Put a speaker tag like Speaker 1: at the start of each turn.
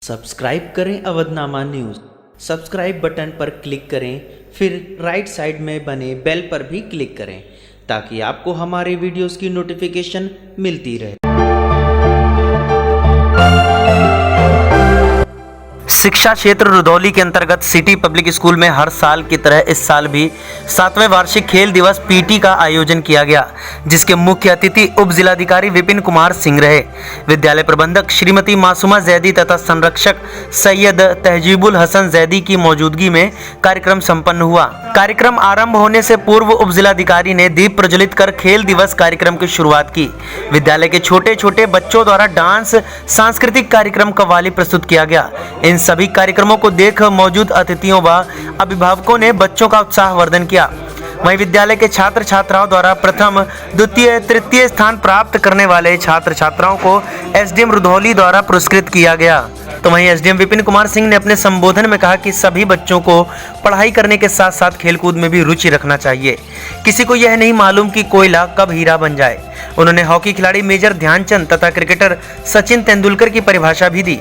Speaker 1: Subscribe करें Avadhnama news. Subscribe button पर click करें, फिर राइट साइड में बने बेल पर भी क्लिक करें ताकि आपको हमारे वीडियोस की नोटिफिकेशन मिलती रहे।
Speaker 2: शिक्षा क्षेत्र रुधौली के अंतर्गत सिटी पब्लिक स्कूल में हर साल की तरह इस साल भी 7वें वार्षिक खेल दिवस पीटी का आयोजन किया गया, जिसके मुख्य अतिथि उप जिलाधिकारी विपिन कुमार सिंह रहे। विद्यालय प्रबंधक श्रीमती मासूमा जैदी तथा संरक्षक सैयद तहजीबुल हसन जैदी की मौजूदगी में कार्यक्रम संपन्न हुआ। कार्यक्रम आरंभ होने से पूर्व उप जिलाधिकारी ने दीप प्रज्वलित कर खेल दिवस कार्यक्रम की शुरुआत की। विद्यालय के छोटे छोटे बच्चों द्वारा डांस, सांस्कृतिक कार्यक्रम कव्वाली प्रस्तुत किया गया। इन सभी कार्यक्रमों को देख मौजूद अतिथियों व अभिभावकों ने बच्चों का उत्साहवर्धन किया। वहीं विद्यालय के छात्र छात्राओं द्वारा प्रथम, द्वितीय, तृतीय स्थान प्राप्त करने वाले छात्र छात्राओं को एसडीएम रुधौली द्वारा पुरस्कृत किया गया। तो वहीं एसडीएम विपिन कुमार सिंह ने अपने संबोधन में कहा कि सभी बच्चों को पढ़ाई करने के साथ साथ खेलकूद में भी रुचि रखना चाहिए। किसी को यह नहीं मालूम कि कोयला कब हीरा बन जाए। उन्होंने हॉकी खिलाड़ी मेजर ध्यानचंद तथा क्रिकेटर सचिन तेंदुलकर की परिभाषा भी दी।